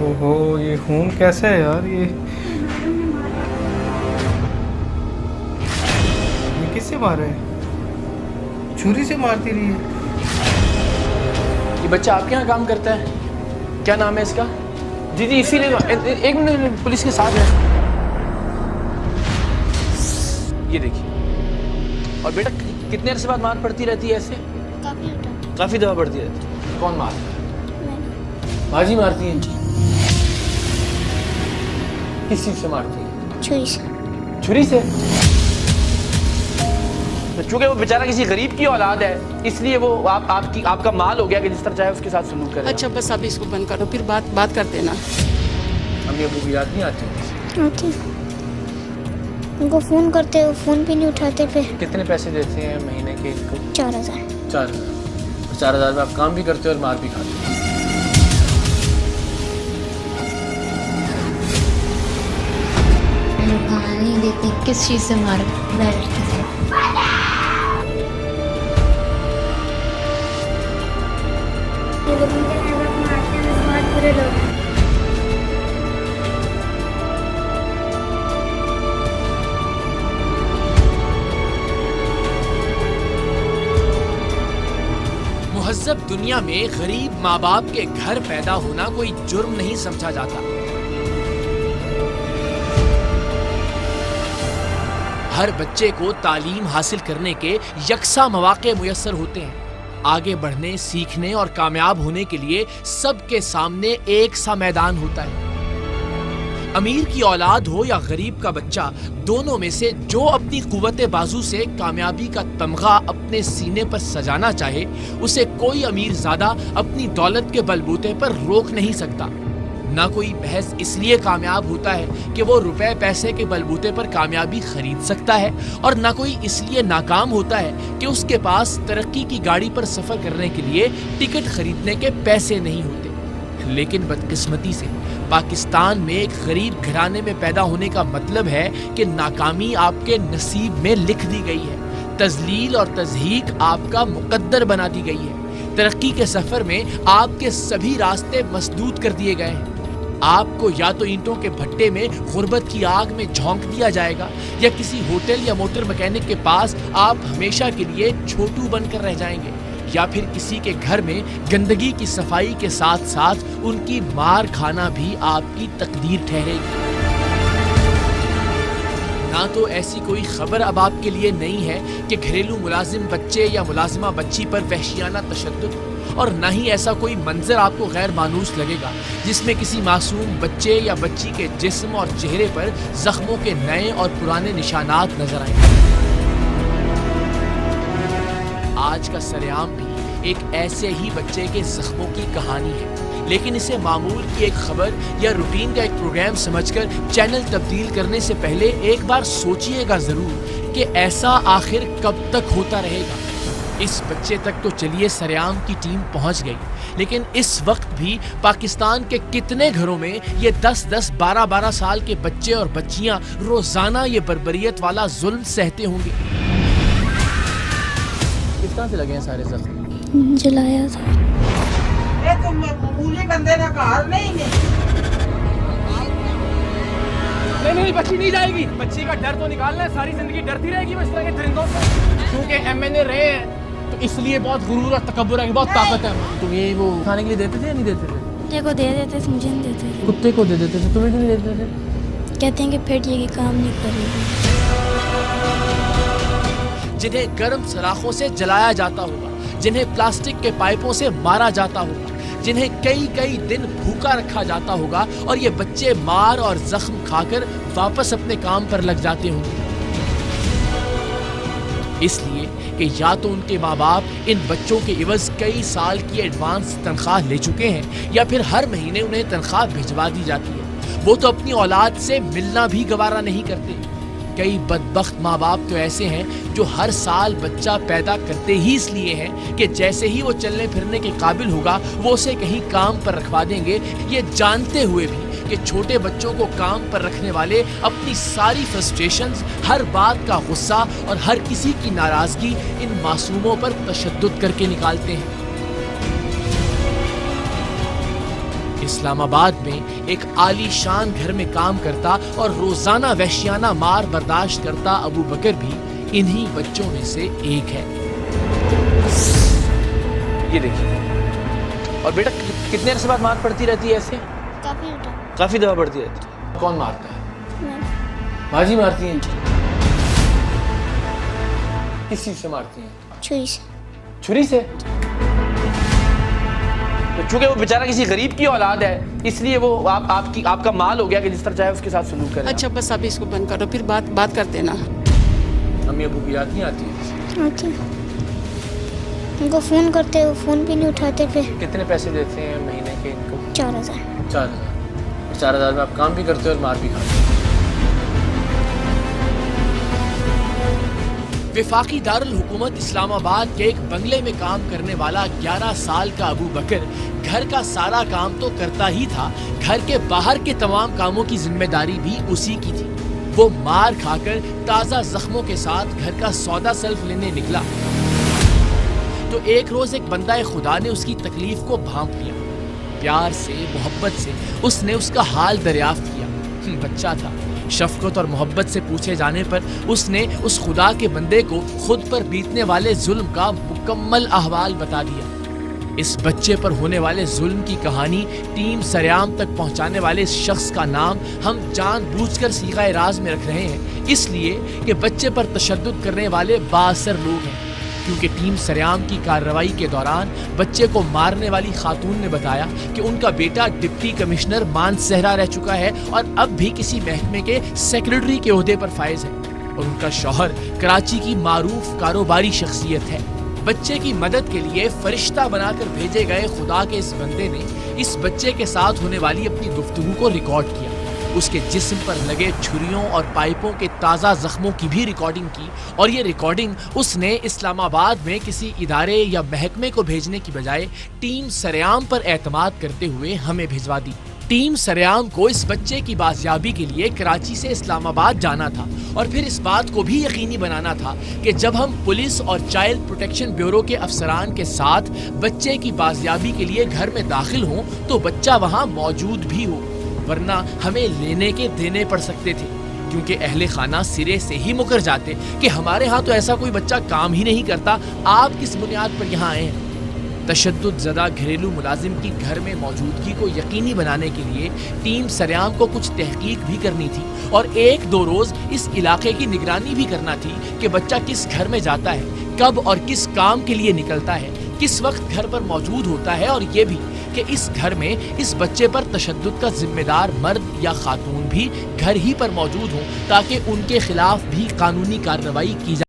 ओहो, ये खून कैसे है यार? ये किससे मारा है? छुरी से मारती रही है। ये बच्चा आपके यहाँ काम करता है? क्या नाम है इसका? जी जी, इसीलिए एक मिनट, पुलिस के साथ है। ये देखिए। और बेटा कितने अरसे बाद मार पड़ती रहती है ऐसे? काफी दफा पड़ती रहती है। कौन मारता है? बाजी मारती है? किस चीज से मारती है? छुरी से। छुरी से? तो चूंकि वो बेचारा किसी गरीब की औलाद है, इसलिए वो आपका माल हो गया कि जिस तरह चाहे उसके साथ सलूक करें। अच्छा बस अभी इसको बंद करो, फिर बात करते ना। अम्मी अबू की याद नहीं आती? आती। उनको फ़ोन करते, वो फ़ोन भी नहीं उठाते। फिर कितने पैसे देते हैं महीने के इनको? 4000। 4000। 4000 में आप काम भी करते हो और मार भी खाते हो। खाना नहीं देती। किस चीज़ से मारो? बेल्ट से। मुहज़्ज़ब दुनिया में गरीब माँ बाप के घर पैदा होना कोई जुर्म नहीं समझा जाता। हर बच्चे को तालीम हासिल करने के यकसा मौके मुयस्सर होते हैं। आगे बढ़ने, सीखने और कामयाब होने के लिए सबके सामने एक सा मैदान होता है। अमीर की औलाद हो या गरीब का बच्चा, दोनों में से जो अपनी कुव्वते बाजू से कामयाबी का तमगा अपने सीने पर सजाना चाहे, उसे कोई अमीर ज़ादा अपनी दौलत के बलबूते पर रोक नहीं सकता। ना कोई बहस इसलिए कामयाब होता है कि वो रुपए पैसे के बलबूते पर कामयाबी खरीद सकता है, और ना कोई इसलिए नाकाम होता है कि उसके पास तरक्की की गाड़ी पर सफ़र करने के लिए टिकट खरीदने के पैसे नहीं होते। लेकिन बदकिस्मती से पाकिस्तान में एक गरीब घराने में पैदा होने का मतलब है कि नाकामी आपके नसीब में लिख दी गई है, तजलील और तज़हीक आपका मुकद्दर बना दी गई है। तरक्की के सफ़र में आपके सभी रास्ते मसदूद कर दिए गए हैं। आपको या तो ईंटों के भट्टे में गुर्बत की आग में झोंक दिया जाएगा, या किसी होटल या मोटर मैकेनिक के पास आप हमेशा के लिए छोटू बनकर रह जाएंगे, या फिर किसी के घर में गंदगी की सफाई के साथ साथ उनकी मार खाना भी आपकी तकदीर ठहरेगी। ना तो ऐसी कोई खबर अब आपके लिए नहीं है कि घरेलू मुलाजिम बच्चे या मुलाजिमा बच्ची पर वहशियाना तशद्दुद, और ना ही ऐसा कोई मंजर आपको गैर मानूस लगेगा जिसमें किसी मासूम बच्चे या बच्ची के जिस्म और चेहरे पर जख्मों के नए और पुराने निशानात नजर आएंगे। आज का सरेआम भी एक ऐसे ही बच्चे के जख्मों की कहानी है, लेकिन इसे मामूल की एक खबर या रूटीन का एक प्रोग्राम समझकर चैनल तब्दील करने से पहले एक बार सोचिएगा जरूर कि ऐसा आखिर कब तक होता रहेगा। इस बच्चे तक तो चलिए सरेआम की टीम पहुंच गई, लेकिन इस वक्त भी पाकिस्तान के कितने घरों में ये 10-10, 12-12 साल के बच्चे और बच्चियां रोजाना ये बर्बरियत वाला जुल्म सहते होंगे। किस तरह से लगे हैं सारे जख्म? जलाया था। तुम मामूली बंदे ना कार नहीं नहीं, बच्ची नहीं जाएगी। बच्ची का डर तो निकालना है, सारी जिंदगी डरती रहेगी वो इस तरह के दरिंदों से। क्योंकि MNA रहे हैं तो इसलिए बहुत गुरूर और तकब्बुर है, बहुत ताकत है। तुम ये वो खाने के लिए देते थे या नहीं देते थे? कुत्ते को दे देते थे, मुझे नहीं देते थे। कुत्ते को दे देते थे, तुम्हें क्यों नहीं देते थे? कहते हैं कि फेटिएगी, काम नहीं करेगी। जिन्हें गर्म सलाखों से जलाया जाता होगा, जिन्हें प्लास्टिक के पाइपों से मारा जाता होगा, जिन्हें कई कई दिन भूखा रखा जाता होगा, और ये बच्चे मार और जख्म खाकर वापस अपने काम पर लग जाते होंगे। इसलिए कि या तो उनके माँ बाप इन बच्चों के इवज कई साल की एडवांस तनख्वाह ले चुके हैं, या फिर हर महीने उन्हें तनख्वाह भिजवा दी जाती है। वो तो अपनी औलाद से मिलना भी गवारा नहीं करते। कई बदबख्त माँ बाप तो ऐसे हैं जो हर साल बच्चा पैदा करते ही इसलिए हैं कि जैसे ही वो चलने फिरने के काबिल होगा वो उसे कहीं काम पर रखवा देंगे, ये जानते हुए भी कि छोटे बच्चों को काम पर रखने वाले अपनी सारी फ्रस्ट्रेशंस, हर बात का गुस्सा और हर किसी की नाराजगी इन मासूमों पर तशद्दुद करके निकालते हैं। इस اسلام آباد میں ایک عالی شان گھر میں کام کرتا اور روزانہ وحشیانہ مار برداشت کرتا ابو بکر بھی انہی بچوں میں سے ایک ہے۔ یہ دیکھیے، اور بیٹا کتنے عرصے بعد مار پڑتی رہتی ہے ایسے؟ کافی دفعہ پڑتی رہتی ہے۔ کون مارتا ہے؟ ماں جی مارتی ہیں؟ کس چیز سے مارتی ہیں؟ چھری سے۔ چھری سے؟ تو چونکہ وہ بیچارہ کسی غریب کی اولاد ہے اس لیے وہ آپ کا مال ہو گیا کہ جس طرح چاہے اس کے ساتھ سلوک کرے۔ اچھا بس اب اس کو بند کرو، پھر بات کرتے نا۔ امی ابو کی یاد نہیں آتی ہے؟ آتی ان کو فون کرتے، وہ فون بھی نہیں اٹھاتے، پھر کتنے پیسے دیتے ہیں مہینے کے ان کو؟ 4000۔ 4000۔ 4000 میں آپ کام بھی کرتے ہو اور مار بھی کھاتے ہو۔ وفاقی دارالحکومت اسلام آباد کے ایک بنگلے میں کام کرنے والا 11 سال کا ابو بکر گھر کا سارا کام تو کرتا ہی تھا، گھر کے باہر کے تمام کاموں کی ذمہ داری بھی اسی کی تھی۔ وہ مار کھا کر تازہ زخموں کے ساتھ گھر کا سودا سلف لینے نکلا تو ایک روز ایک بندہ خدا نے اس کی تکلیف کو بھانپ لیا۔ پیار سے، محبت سے اس نے اس کا حال دریافت کیا۔ بچہ تھا، شفقت اور محبت سے پوچھے جانے پر اس نے اس خدا کے بندے کو خود پر بیتنے والے ظلم کا مکمل احوال بتا دیا۔ اس بچے پر ہونے والے ظلم کی کہانی ٹیم سریام تک پہنچانے والے اس شخص کا نام ہم جان بوجھ کر صیغہ راز میں رکھ رہے ہیں، اس لیے کہ بچے پر تشدد کرنے والے بااثر لوگ ہیں۔ کیونکہ ٹیم سریام کی کارروائی کے دوران بچے کو مارنے والی خاتون نے بتایا کہ ان کا بیٹا ڈپٹی کمشنر مانسہرہ رہ چکا ہے اور اب بھی کسی محکمے کے سیکرٹری کے عہدے پر فائز ہے، اور ان کا شوہر کراچی کی معروف کاروباری شخصیت ہے۔ بچے کی مدد کے لیے فرشتہ بنا کر بھیجے گئے خدا کے اس بندے نے اس بچے کے ساتھ ہونے والی اپنی گفتگو کو ریکارڈ کیا۔ اس کے جسم پر لگے چھریوں اور پائپوں کے تازہ زخموں کی بھی ریکارڈنگ کی، اور یہ ریکارڈنگ اس نے اسلام آباد میں کسی ادارے یا محکمے کو بھیجنے کی بجائے ٹیم سریام پر اعتماد کرتے ہوئے ہمیں بھجوا دی۔ ٹیم سریام کو اس بچے کی بازیابی کے لیے کراچی سے اسلام آباد جانا تھا، اور پھر اس بات کو بھی یقینی بنانا تھا کہ جب ہم پولیس اور چائلڈ پروٹیکشن بیورو کے افسران کے ساتھ بچے کی بازیابی کے لیے گھر میں داخل ہوں تو بچہ وہاں موجود بھی ہو، ورنہ ہمیں لینے کے دینے پڑ سکتے تھے، کیونکہ اہل خانہ سرے سے ہی مکر جاتے کہ ہمارے ہاں تو ایسا کوئی بچہ کام ہی نہیں کرتا، آپ کس بنیاد پر یہاں آئے ہیں۔ تشدد زدہ گھریلو ملازم کی گھر میں موجودگی کو یقینی بنانے کے لیے ٹیم سریام کو کچھ تحقیق بھی کرنی تھی، اور 1-2 روز اس علاقے کی نگرانی بھی کرنا تھی کہ بچہ کس گھر میں جاتا ہے، کب اور کس کام کے لیے نکلتا ہے، کس وقت گھر پر موجود ہوتا ہے، اور یہ بھی کہ اس گھر میں اس بچے پر تشدد کا ذمہ دار مرد یا خاتون بھی گھر ہی پر موجود ہوں تاکہ ان کے خلاف بھی قانونی کارروائی کی جائے۔